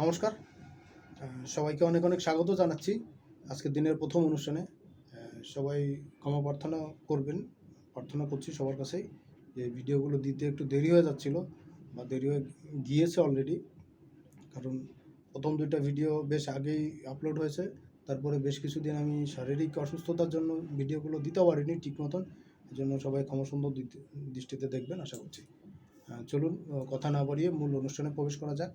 নমস্কার। সবাইকে অনেক অনেক স্বাগত জানাচ্ছি আজকের দিনের প্রথম অনুষ্ঠানে। সবাই ক্ষমা প্রার্থনা করবেন, প্রার্থনা করছি সবার কাছেই যে ভিডিওগুলো দিতে একটু দেরি হয়ে যাচ্ছিল বা দেরি হয়ে গিয়েছে অলরেডি। কারণ প্রথম দুইটা ভিডিও বেশ আগেই আপলোড হয়েছে, তারপরে বেশ কিছুদিন আমি শারীরিক অসুস্থতার জন্য ভিডিওগুলো দিতে পারিনি ঠিক মতন। এজন্য সবাই ক্ষমা সুন্দর দৃষ্টিতে দেখবেন আশা করছি। চলুন কথা না বাড়িয়ে মূল অনুষ্ঠানে প্রবেশ করা যাক।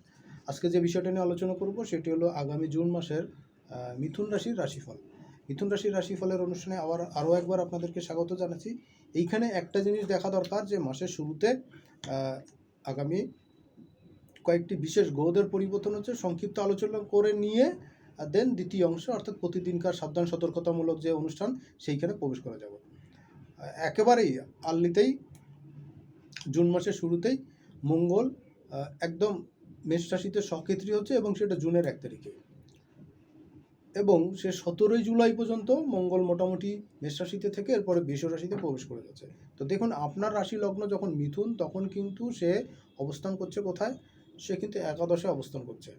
আজকে যে বিষয়টা নিয়ে আলোচনা করব সেটি হলো আগামী জুন মাসের মিথুন রাশির রাশিফল। মিথুন রাশির রাশিফলের অনুষ্ঠানে আরও একবার আপনাদেরকে স্বাগত জানাচ্ছি। এইখানে একটা জিনিস দেখা দরকার যে মাসের শুরুতে আগামী কয়েকটি বিশেষ গ্রহদের পরিবর্তন হচ্ছে, সংক্ষিপ্ত আলোচনা করে নিয়ে দেন দ্বিতীয় অংশ অর্থাৎ প্রতিদিনকার সাবধান সতর্কতামূলক যে অনুষ্ঠান সেইখানে প্রবেশ করা যাবে। একেবারেই আর্লিতেই জুন মাসের শুরুতেই মঙ্গল একদম মেষ রাশিতে সক্ষেত্রী হচ্ছে এবং সেটা জুনের 1 তারিখে, এবং সে 17 জুলাই পর্যন্ত মঙ্গল মোটামুটি মেষ রাশিতে থেকে এরপরে বৃষ রাশিতে প্রবেশ করে যাচ্ছে। তো দেখুন, আপনার রাশি লগ্ন যখন মিথুন, তখন কিন্তু সে অবস্থান করছে কোথায়? সে কিন্তু একাদশে অবস্থান করছে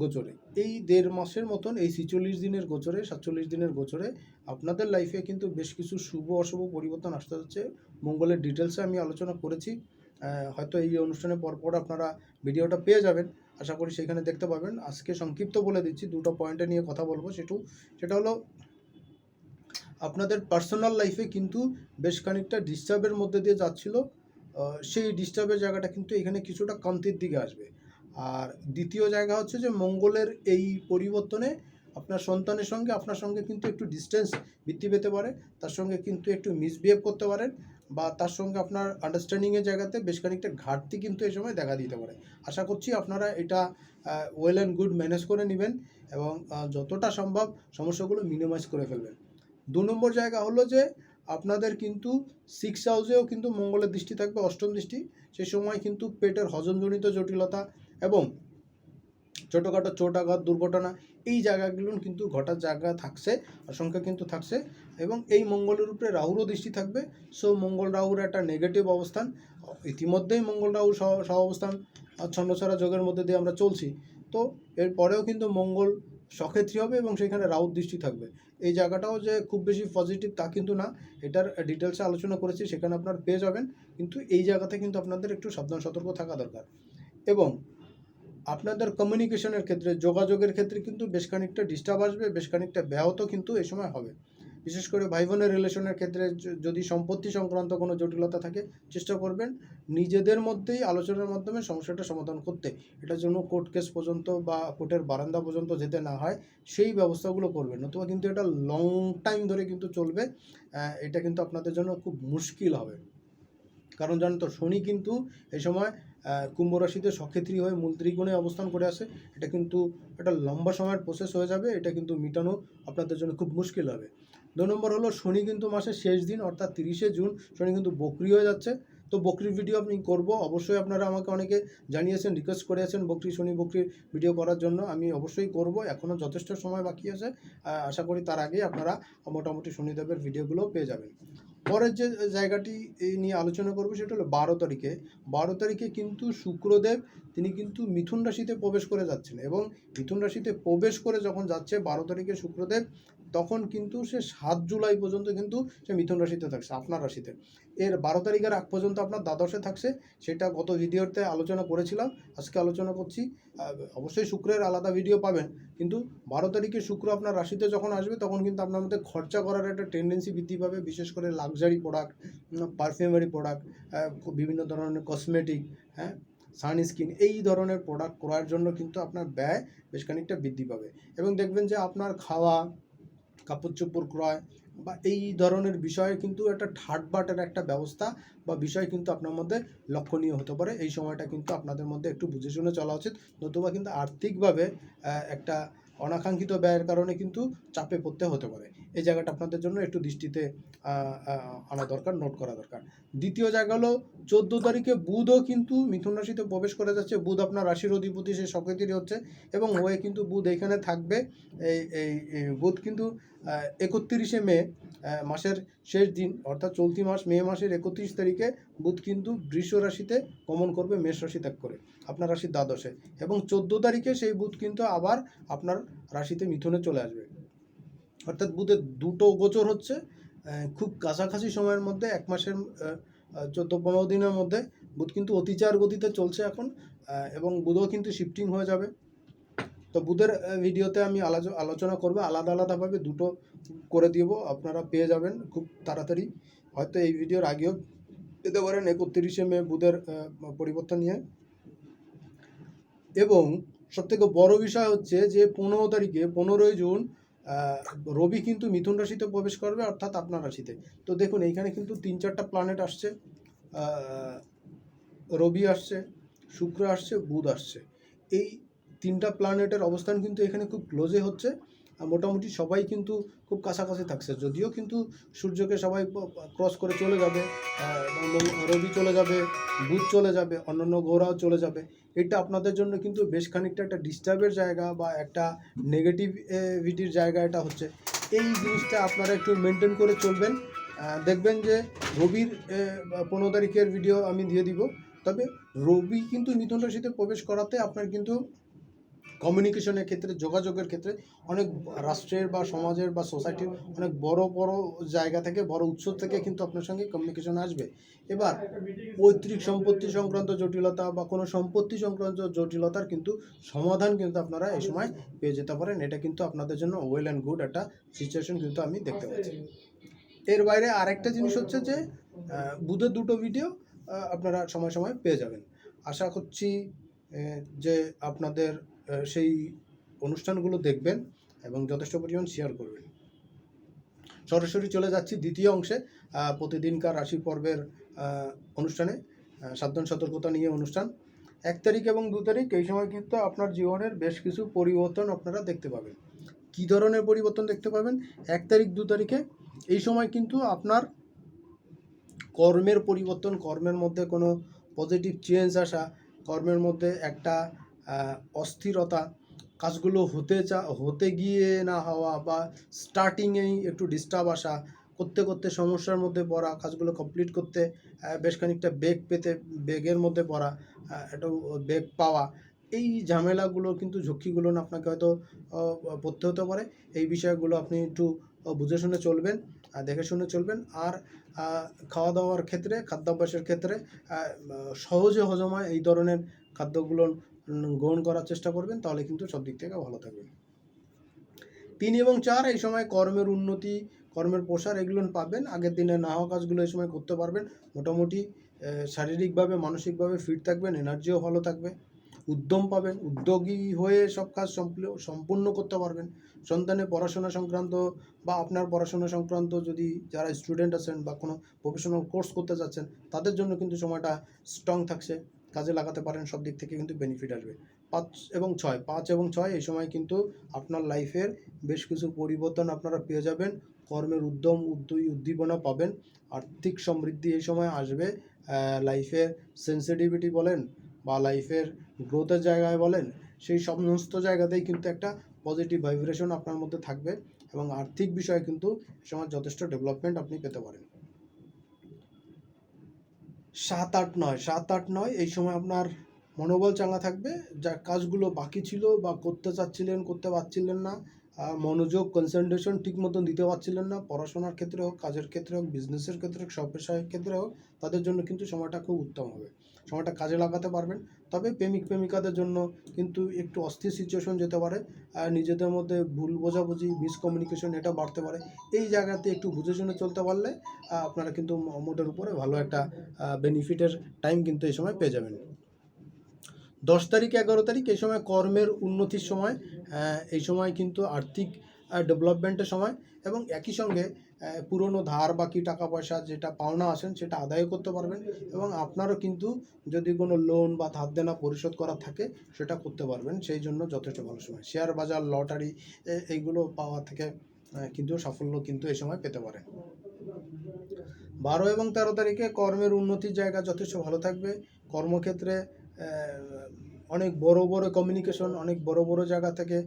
গোচরে। এই 1.5 মাসের মতন, এই 46 দিনের গোচরে, 47 দিনের গোচরে আপনাদের লাইফে কিন্তু বেশ কিছু শুভ অশুভ পরিবর্তন আসতে যাচ্ছে। মঙ্গলের ডিটেলসে আমি আলোচনা করেছি, হয়তো এই অনুষ্ঠানের পরপর আপনারা ভিডিওটা পেয়ে যাবেন, আশা করি সেখানে দেখতে পাবেন। আজকে সংক্ষিপ্ত বলে দিচ্ছি, দুটো পয়েন্টে নিয়ে কথা বলবো। সেটা হলো আপনাদের পার্সোনাল লাইফে কিন্তু বেশ খানিকটা ডিস্টার্বের মধ্যে দিয়ে যাচ্ছিল, সেই ডিস্টার্বের জায়গাটা কিন্তু এখানে কিছুটা কান্তির দিকে আসবে। আর দ্বিতীয় জায়গা হচ্ছে যে মঙ্গলের এই পরিবর্তনে আপনার সন্তানের সঙ্গে আপনার সঙ্গে কিন্তু একটু ডিস্টেন্স বৃদ্ধি পেতে পারে, তার সঙ্গে কিন্তু একটু মিসবিহেভ করতে পারেন, বা তার সঙ্গে আপনার আন্ডারস্ট্যান্ডিংয়ের জায়গাতে বেশ খানিকটা ঘাটতি কিন্তু এই সময় দেখা দিতে পারে। আশা করছি আপনারা এটা ওয়েল অ্যান্ড গুড ম্যানেজ করে নেবেন এবং যতটা সম্ভব সমস্যাগুলো মিনিমাইজ করে ফেলবেন। 2 নম্বর জায়গা হলো যে আপনাদের কিন্তু 6 হাউসেও কিন্তু মঙ্গলের দৃষ্টি থাকবে, অষ্টম দৃষ্টি। সেই সময় কিন্তু পেটের হজমজনিত জটিলতা এবং ছোটোখাটো চোট আঘাত দুর্ঘটনা এই জায়গাগুলো কিন্তু ঘটার জায়গা থাকছে, আশঙ্কা কিন্তু থাকছে। এবং এই মঙ্গলের উপরে রাহুরও দৃষ্টি থাকবে। সো মঙ্গল রাহুর একটা নেগেটিভ অবস্থান, ইতিমধ্যেই মঙ্গল রাহু সহ অবস্থান ছন্নছাড়া যোগের মধ্যে দিয়ে আমরা চলছি। তো এরপরেও কিন্তু মঙ্গল সক্ষেত্রী হবে এবং সেখানে রাহুর দৃষ্টি থাকবে। এই জায়গাটাও যে খুব বেশি পজিটিভ তা কিন্তু না, এটার ডিটেলসে আলোচনা করেছি, সেখানে আপনারা পেয়ে যাবেন। কিন্তু এই জায়গাতে কিন্তু আপনাদের একটু সাবধান সতর্ক থাকা দরকার। এবং আপনাদের কমিউনিকেশনের ক্ষেত্রে, যোগাযোগের ক্ষেত্রে কিন্তু বেশ খানিকটা ডিস্টার্ব আসবে, বেশ খানিকটা ব্যাহত কিন্তু এই সময় হবে। বিশেষ করে ভাই বোনের রিলেশনের ক্ষেত্রে যদি সম্পত্তি সংক্রান্ত কোনো জটিলতা থাকে, চেষ্টা করবেন নিজেদের মধ্যেই আলোচনার মাধ্যমে সমস্যাটা সমাধান করতে। এটার জন্য কোর্ট কেস পর্যন্ত বা কোর্টের বারান্দা পর্যন্ত যেতে না হয় সেই ব্যবস্থাগুলো করবেন, নতুবা কিন্তু এটা লং টাইম ধরে কিন্তু চলবে। এটা কিন্তু আপনাদের জন্য খুব মুশকিল হবে। কারণ জানেন তো, শনি কিন্তু এই সময় কুম্ভ রাশিতে সক্ষেত্রী হয়ে মূল ত্রিকোণে অবস্থান করে আসে। এটা কিন্তু একটা লম্বা সময়ের প্রসেস হয়ে যাবে, এটা কিন্তু মেটানো আপনাদের জন্য খুব মুশকিল হবে। 2 নম্বর হলো শনি কিন্তু মাসের শেষ দিন অর্থাৎ 30শে জুন শনি কিন্তু বকরি হয়ে যাচ্ছে। তো বকরির ভিডিও আমি করব অবশ্যই, আপনারা আমাকে অনেকে জানিয়েছেন, রিকোয়েস্ট করে আছেন বকরির ভিডিও করার জন্য। আমি অবশ্যই করব, এখনও যথেষ্ট সময় বাকি আছে। আশা করি তার আগেই আপনারা মোটামুটি শনিদেবের ভিডিওগুলো পেয়ে যাবেন। পরের যে জায়গাটি নিয়ে আলোচনা করব সেটা হলো 12 তারিখে কিন্তু শুক্রদেব তিনি কিন্তু মিথুন রাশিতে প্রবেশ করে যাচ্ছেন, এবং মিথুন রাশিতে প্রবেশ করে যখন যাচ্ছে 12 তারিখে শুক্রদেব, তখন কিন্তু সে 7 জুলাই পর্যন্ত কিন্তু সে মিথুন রাশিতে থাকছে আপনার রাশিতে। এর 12 তারিখের আগ পর্যন্ত আপনার দ্বাদশে থাকছে, সেটা গত ভিডিওতে আলোচনা করেছিলাম, আজকে আলোচনা করছি। অবশ্যই শুক্রের আলাদা ভিডিও পাবেন, কিন্তু 12 তারিখে শুক্র আপনার রাশিতে যখন আসবে তখন কিন্তু আপনার মধ্যে খরচা করার একটা টেন্ডেন্সি বৃদ্ধি পাবে, বিশেষ করে লাক্সারি প্রোডাক্ট, পারফিউমারি প্রোডাক্ট, বিভিন্ন ধরনের কসমেটিক, হ্যাঁ, সানস্ক্রিন, এই ধরনের প্রোডাক্ট ক্রয়ের জন্য কিন্তু আপনার ব্যয় বেশ খানিকটা বৃদ্ধি পাবে। এবং দেখবেন যে আপনার খাওয়া, কাপড় চোপড় ক্রয় বা এই ধরনের বিষয়ে কিন্তু একটা ঠাটবাটের একটা ব্যবস্থা বা বিষয় কিন্তু আপনার মধ্যে লক্ষণীয় হতে পারে। এই সময়টা কিন্তু আপনাদের মধ্যে একটু বুঝে শুনে চলা উচিত, নতুবা কিন্তু আর্থিকভাবে একটা অনাকাঙ্ক্ষিত ব্যয়ের কারণে কিন্তু চাপে পড়তে হতে পারে। এই জায়গাটা আপনাদের জন্য একটু দৃষ্টিতে আনা দরকার, নোট করা দরকার। দ্বিতীয় জায়গা হলো 14 তারিখে বুধও কিন্তু মিথুন রাশিতে প্রবেশ করে যাচ্ছে। বুধ আপনার রাশির অধিপতি, সে সক্রেতির হচ্ছে, এবং হয়ে কিন্তু বুধ এখানে থাকবে। এই বুধ কিন্তু 31শে মে, মাসের শেষ দিন অর্থাৎ চলতি মাস মে মাসের 31 তারিখে বুধ কিন্তু বৃষ রাশিতে গমন করবে, মেষ রাশি ত্যাগ করে। আপনার রাশির দ্বাদশে, এবং 14 তারিখে সেই বুধ কিন্তু আবার আপনার রাশিতে মিথুনে চলে আসবে। অর্থাৎ বুধের দুটো গোচর হচ্ছে খুব কাছাকাছি সময়ের মধ্যে, 1 মাসের 14-15 দিনের মধ্যে। বুধ কিন্তু অতিচার গতিতে চলছে এখন, এবং বুধও কিন্তু শিফটিং হয়ে যাবে। তো বুধের ভিডিওতে আমি আলোচনা করবো, আলাদা আলাদাভাবে দুটো করে দিব, আপনারা পেয়ে যাবেন খুব তাড়াতাড়ি। হয়তো এই ভিডিওর আগেও পেতে পারেন 31শে মে বুধের পরিবর্তন নিয়ে। এবং সবথেকে বড় বিষয় হচ্ছে যে 15 তারিখে 15ই জুন রবি কিন্তু মিথুন রাশিতে প্রবেশ করবে, অর্থাৎ আপনার রাশিতে। তো দেখুন এইখানে কিন্তু 3-4টা প্ল্যানেট আসছে, রবি আসছে, শুক্র আসছে, বুধ আসছে। এই 3টা প্ল্যানেটের অবস্থান কিন্তু এখানে খুব ক্লোজে হচ্ছে। মোটামুটি সবাই কিন্তু খুব কাছাকাছি থাকছে, যদিও কিন্তু সূর্যকে সবাই ক্রস করে চলে যাবে, রবি চলে যাবে, বুধ চলে যাবে, অন্যান্য গ্রহরাও চলে যাবে। এটা আপনাদের জন্য কিন্তু বেশ খানিকটা একটা ডিস্টার্বের জায়গা বা একটা নেগেটিভিটির জায়গা এটা হচ্ছে। এই জিনিসটা আপনারা একটু মেনটেন করে চলবেন। দেখবেন যে রবির 15 তারিখের ভিডিও আমি দিয়ে দিব। তবে রবি কিন্তু মিথুন রাশিতে প্রবেশ করাতে আপনার কিন্তু কমিউনিকেশনের ক্ষেত্রে, যোগাযোগের ক্ষেত্রে অনেক রাষ্ট্রের বা সমাজের বা সোসাইটির অনেক বড় বড় জায়গা থেকে, বড় উৎস থেকে কিন্তু আপনার সঙ্গে কমিউনিকেশন আসবে। এবার পৈতৃক সম্পত্তি সংক্রান্ত জটিলতা বা কোনো সম্পত্তি সংক্রান্ত জটিলতার কিন্তু সমাধান কিন্তু আপনারা এই সময় পেয়ে যেতে পারেন। এটা কিন্তু আপনাদের জন্য ওয়েল অ্যান্ড গুড একটা সিচুয়েশন কিন্তু আমি দেখতে পাচ্ছি। এর বাইরে আরেকটা জিনিস হচ্ছে যে বুধের দুটো ভিডিও আপনারা সময় সময় পেয়ে যাবেন। আশা করছি যে আপনাদের সেই অনুষ্ঠানগুলো দেখবেন এবং যথেষ্ট পরিমাণ শেয়ার করবেন। সরাসরি চলে যাচ্ছি দ্বিতীয় অংশে, প্রতিদিনকার রাশি পর্বের অনুষ্ঠানে। সাবধান সতর্কতা নিয়ে অনুষ্ঠান 1 তারিখ এবং 2 তারিখ, এই সময় কিন্তু আপনার জীবনের বেশ কিছু পরিবর্তন আপনারা দেখতে পাবেন। কী ধরনের পরিবর্তন দেখতে পাবেন? 1 তারিখ 2 তারিখে এই সময় কিন্তু আপনার কর্মের পরিবর্তন, কর্মের মধ্যে কোনো পজিটিভ চেঞ্জ আসা, কর্মের মধ্যে একটা অস্থিরতা, কাজগুলো হতে গিয়ে না হওয়া বা স্টার্টিংয়েই একটু ডিস্টার্ব আসা, করতে করতে সমস্যার মধ্যে পড়া, কাজগুলো কমপ্লিট করতে বেশ খানিকটা বেগের মধ্যে পড়া, একটু বেগ পাওয়া, এই ঝামেলাগুলো কিন্তু ঝক্কিগুলো না আপনাকে হয়তো পড়তে হতে পারে। এই বিষয়গুলো আপনি একটু বুঝে শুনে চলবেন, দেখে শুনে চলবেন। আর খাওয়া দাওয়ার ক্ষেত্রে, খাদ্যাভ্যাসের ক্ষেত্রে সহজে হজম হয় এই ধরনের খাদ্যগুলো গ্রহণ করার চেষ্টা করবেন, তাহলে কিন্তু সব দিক থেকে ভালো থাকবেন। 3 এবং 4 এই সময় কর্মের উন্নতি, কর্মের প্রসার এগুলো পাবেন। আগের দিনে না হওয়া কাজগুলো এই সময় করতে পারবেন। মোটামুটি শারীরিকভাবে, মানসিকভাবে ফিট থাকবেন, এনার্জিও ভালো থাকবে, উদ্যম পাবেন, উদ্যোগী হয়ে সব কাজ সম্পূর্ণ করতে পারবেন। সন্তানের পড়াশোনা সংক্রান্ত বা আপনার পড়াশোনা সংক্রান্ত যদি যারা স্টুডেন্ট আছেন বা কোনো প্রফেশনাল কোর্স করতে যাচ্ছেন, তাদের জন্য কিন্তু সময়টা স্ট্রং থাকছে, কাজে লাগাতে পারেন, সব দিক থেকে কিন্তু বেনিফিট আসবে। 5 এবং 6 এই সময় কিন্তু আপনার লাইফের বেশ কিছু পরিবর্তন আপনারা পেয়ে যাবেন। কর্মের উদ্দীপনা পাবেন, আর্থিক সমৃদ্ধি এই সময় আসবে। লাইফের সেন্সিটিভিটি বলেন বা লাইফের গ্রোথের জায়গায় বলেন, সেই সমস্ত জায়গাতেই কিন্তু একটা পজিটিভ ভাইব্রেশন আপনার মধ্যে থাকবে এবং আর্থিক বিষয়ে কিন্তু এই সময় যথেষ্ট ডেভেলপমেন্ট আপনি পেতে পারেন। 7-8-9 এই সময় আপনার মনোবল চাঙ্গা থাকবে। যা কাজগুলো বাকি ছিল বা করতে চাচ্ছিলেন, করতে পারছিলেন না, মনোযোগ কনসেন্ট্রেশন ঠিক মতন দিতে পারছিলেন না, পড়াশোনার ক্ষেত্রে হোক, কাজের ক্ষেত্রে হোক, বিজনেসের ক্ষেত্রে হোক, সব পেশার ক্ষেত্রে হোক, তাদের জন্য কিন্তু সময়টা খুব উত্তম হবে, সময়টা কাজে লাগাতে পারবেন। তবে প্রেমিকাদের জন্য কিন্তু একটু অস্থির সিচুয়েশন যেতে পারে, নিজেদের মধ্যে ভুল বোঝাবুঝি, মিসকমিউনিকেশন এটা বাড়তে পারে। এই জায়গাতে একটু বুঝে শুনে চলতে পারলে আপনারা কিন্তু মোটের উপরে ভালো একটা বেনিফিটের টাইম কিন্তু এই সময় পেয়ে যাবেন। 10 তারিখ 11 তারিখ এই সময় কর্মের উন্নতির সময়, এই সময় কিন্তু আর্থিক ডেভেলপমেন্টের সময়, এবং একই সঙ্গে পুরনো ধার বাকি টাকা পয়সা যেটা পাওনা আসেন সেটা আদায় করতে পারবেন, এবং আপনারও কিন্তু যদি কোনো লোন বা ধার দেনা পরিশোধ করা থাকে সেটা করতে পারবেন, সেই জন্য যথেষ্ট ভালো সময়। শেয়ার বাজার, লটারি এইগুলো পাওয়া থেকে কিন্তু সাফল্য কিন্তু এই সময় পেতে পারেন। 12 এবং 13 তারিখে কর্মের উন্নতির জায়গা যথেষ্ট ভালো থাকবে। কর্মক্ষেত্রে অনেক বড় বড় কমিউনিকেশন, অনেক বড় বড় জায়গা থেকে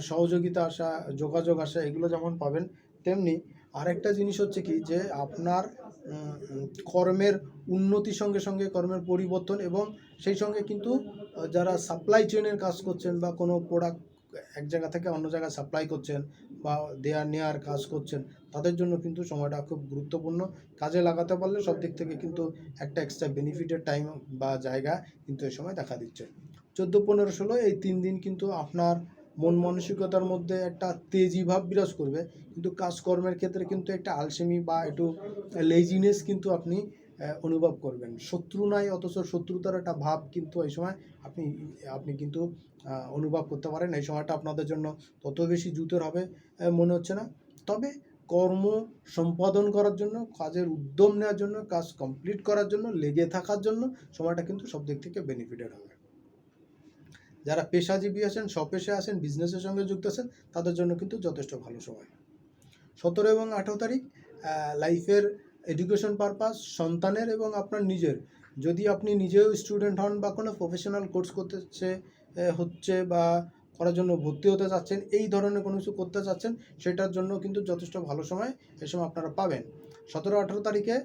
সহযোগিতা আসা, যোগাযোগ আসা, এগুলো যেমন পাবেন, তেমনি আরেকটা জিনিস হচ্ছে কি যে আপনার কর্মের উন্নতির সঙ্গে সঙ্গে কর্মের পরিবর্তন, এবং সেই সঙ্গে কিন্তু যারা সাপ্লাই চেনের কাজ করছেন বা কোনো প্রোডাক্ট এক জায়গা থেকে অন্য জায়গায় সাপ্লাই করছেন বা দেয়ার নেওয়ার কাজ করছেন, তাদের জন্য কিন্তু সময়টা খুব গুরুত্বপূর্ণ। কাজে লাগাতে পারলে সব দিক থেকে কিন্তু একটা এক্সট্রা বেনিফিটের টাইম বা জায়গা কিন্তু এই সময় দেখা দিচ্ছে। 14, 15, 16 এই 3 দিন কিন্তু আপনার মন মানসিকতার মধ্যে একটা তেজি ভাব বিরাজ করবে, কিন্তু কাজকর্মের ক্ষেত্রে কিন্তু একটা আলসেমি বা একটু লেজিনেস কিন্তু আপনি অনুভব করবেন। শত্রু নাই, অথচ শত্রুতার একটা ভাব কিন্তু এই সময় আপনি কিন্তু অনুভব করতে পারেন। এই সময়টা আপনাদের জন্য তত বেশি জুতের হবে মনে হচ্ছে না। তবে কর্ম সম্পাদন করার জন্য, কাজের উদ্যম নেওয়ার জন্য, কাজ কমপ্লিট করার জন্য, লেগে থাকার জন্য সময়টা কিন্তু সব দিক থেকে বেনিফিটেড হবে। যারা পেশাজীবী আছেন, স্বপেশায় আছেন, বিজনেসের সঙ্গে যুক্ত আছেন, তাদের জন্য কিন্তু যথেষ্ট ভালো সময়। 17 এবং 18 তারিখ লাইফের এডুকেশন পারপাস, সন্তানের এবং আপনার নিজের, যদি আপনি নিজেও স্টুডেন্ট হন বা কোনো প্রফেশনাল কোর্স হচ্ছে বা করার জন্য ভর্তি হতে চাচ্ছেন, এই ধরনের কোনো কিছু করতে চাচ্ছেন, সেটার জন্য কিন্তু যথেষ্ট ভালো সময় এই সময় আপনারা পাবেন। 17, 18 তারিখে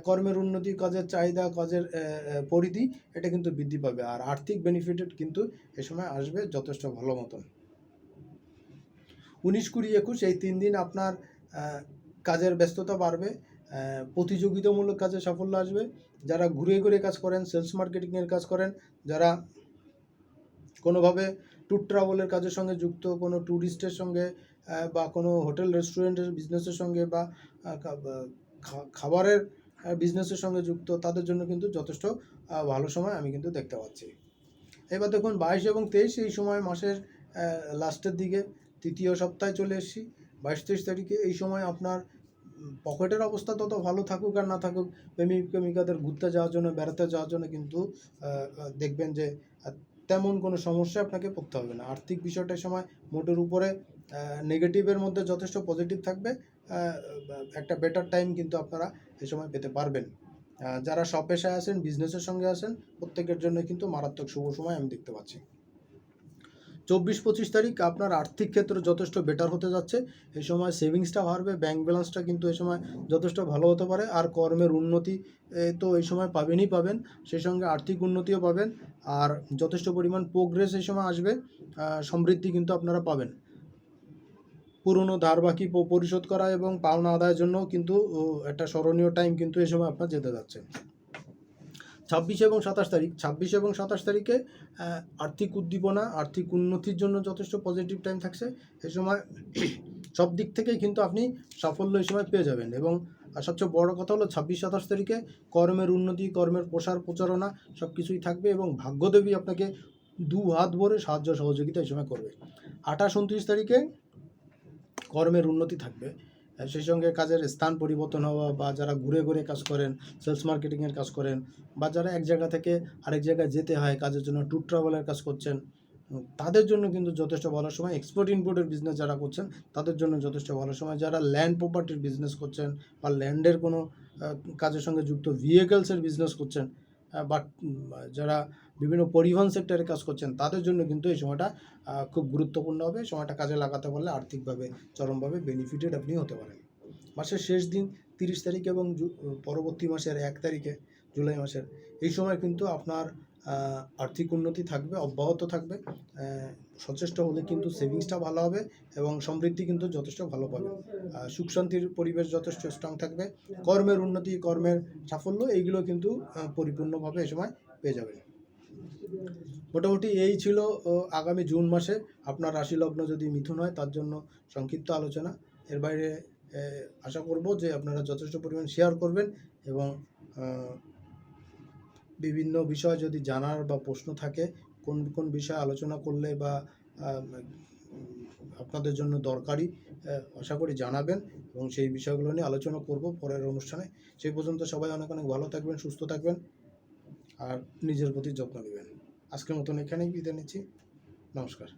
কর্মের উন্নতি, কাজের চাহিদা, কাজের পরিধি এটা কিন্তু বৃদ্ধি পাবে, আর আর্থিক বেনিফিটেড কিন্তু এ সময় আসবে যথেষ্ট ভালো মতন। 19, 20, 21 এই 3 দিন আপনার কাজের ব্যস্ততা বাড়বে, প্রতিযোগিতামূলক কাজে সাফল্য আসবে। যারা ঘুরে ঘুরে কাজ করেন, সেলস মার্কেটিংয়ের কাজ করেন, যারা কোনোভাবে ট্যুর ট্রাভেলের কাজের সঙ্গে যুক্ত, কোনো ট্যুরিস্টের সঙ্গে বা কোনো হোটেল রেস্টুরেন্টের বিজনেসের সঙ্গে বা খাবারের বিজনেসের সঙ্গে যুক্ত, তাদের জন্য কিন্তু যথেষ্ট ভালো সময় আমি কিন্তু দেখতে পাচ্ছি। এবার দেখুন 22 এবং 23 এই সময় মাসের লাস্টের দিকে, তৃতীয় সপ্তাহে চলে এসেছি। 22, 23 তারিখে এই সময় আপনার পকেটের অবস্থা তত ভালো থাকুক আর না থাকুক, প্রেমিকাদের ঘুরতে যাওয়ার জন্য, বেড়াতে যাওয়ার জন্য কিন্তু দেখবেন যে তেমন কোনো সমস্যা আপনাকে পড়তে হবে না। আর্থিক বিষয়টা সময় মোটের উপরে নেগেটিভের মধ্যে যথেষ্ট পজিটিভ থাকবে। একটা বেটার টাইম কিন্তু আপনারা এই সময় পেতে পারবেন। যারা স্বপেশায় আছেন, বিজনেসের সঙ্গে আছেন, প্রত্যেকের জন্য কিন্তু মারাত্মক শুভ সময় আমি দেখতে পাচ্ছি। 24, 25 তারিখ আপনার আর্থিক ক্ষেত্র যথেষ্ট বেটার হতে যাচ্ছে। এই সময় সেভিংসটা বাড়বে, ব্যাঙ্ক ব্যালেন্সটা কিন্তু এই সময় যথেষ্ট ভালো হতে পারে, আর কর্মের উন্নতি তো এই সময় পাবেন, সেই সঙ্গে আর্থিক উন্নতিও পাবেন, আর যথেষ্ট পরিমাণ প্রোগ্রেস এই সময় আসবে, সমৃদ্ধি কিন্তু আপনারা পাবেন। পুরনো ধার বাকি পরিশোধ করা এবং পাওনা আদায়ের জন্য কিন্তু একটা স্মরণীয় টাইম কিন্তু এই সময় আপনার যেতে যাচ্ছে। 26 এবং 27 তারিখে আর্থিক উদ্দীপনা, আর্থিক উন্নতির জন্য যথেষ্ট পজিটিভ টাইম থাকছে। এই সময় সব দিক থেকেই কিন্তু আপনি সাফল্য এই সময় পেয়ে যাবেন, এবং সবচেয়ে বড় কথা হলো 26, 27 তারিখে কর্মের উন্নতি, কর্মের প্রচারণা সব কিছুই থাকবে, এবং ভাগ্যদেবী আপনাকে দু হাত ভরে সাহায্য সহযোগিতা এই সময় করবে। 28, 29 তারিখে কর্মের উন্নতি থাকবে, সেই সঙ্গে কাজের স্থান পরিবর্তন হওয়া, বা যারা ঘুরে ঘুরে কাজ করেন, সেলস মার্কেটিংয়ের কাজ করেন, বা যারা এক জায়গা থেকে আরেক জায়গায় যেতে হয় কাজের জন্য, ট্যুর ট্রাভেলের কাজ করছেন, তাদের জন্য কিন্তু যথেষ্ট ভালো সময়। এক্সপোর্ট ইম্পোর্টের বিজনেস যারা করছেন, তাদের জন্য যথেষ্ট ভালো সময়। যারা ল্যান্ড প্রপার্টির বিজনেস করছেন বা ল্যান্ডের কোনো কাজের সঙ্গে যুক্ত, ভেহিকলসের বিজনেস করছেন, বা যারা বিভিন্ন পরিবহন সেক্টরে কাজ করছেন, তাদের জন্য কিন্তু এই সময়টা খুব গুরুত্বপূর্ণ হবে। সময়টা কাজে লাগাতে পারলে আর্থিকভাবে চরমভাবে বেনিফিটেড আপনি হতে পারেন। মাসের শেষ দিন 30 তারিখ এবং পরবর্তী মাসের 1 তারিখে, জুলাই মাসের, এই সময় কিন্তু আপনার আর্থিক উন্নতি থাকবে, অব্যাহত থাকবে। সচেষ্ট হলে কিন্তু সেভিংসটা ভালো হবে, এবং সমৃদ্ধি কিন্তু যথেষ্ট ভালো পাবে। সুখ শান্তির পরিবেশ যথেষ্ট স্ট্রং থাকবে, কর্মের উন্নতি, কর্মের সাফল্য, এইগুলো কিন্তু পরিপূর্ণভাবে এই সময় পেয়ে যাবেন। মোটামুটি এই ছিল আগামী জুন মাসে আপনার রাশি লগ্ন যদি মিথুন হয় তার জন্য সংক্ষিপ্ত আলোচনা। এর বাইরে আশা করব যে আপনারা যথেষ্ট পরিমাণ শেয়ার করবেন, এবং বিভিন্ন বিষয় যদি জানার বা প্রশ্ন থাকে, কোন কোন বিষয়ে আলোচনা করলে বা আপনাদের জন্য দরকারি, আশা করি জানাবেন, এবং সেই বিষয়গুলো নিয়ে আলোচনা করব পরের অনুষ্ঠানে। সেই পর্যন্ত সবাই অনেক অনেক ভালো থাকবেন, সুস্থ থাকবেন, আর নিজের প্রতি যত্ন নেবেন। আজকের মতন এখানেই বিদায় নিচ্ছি। নমস্কার।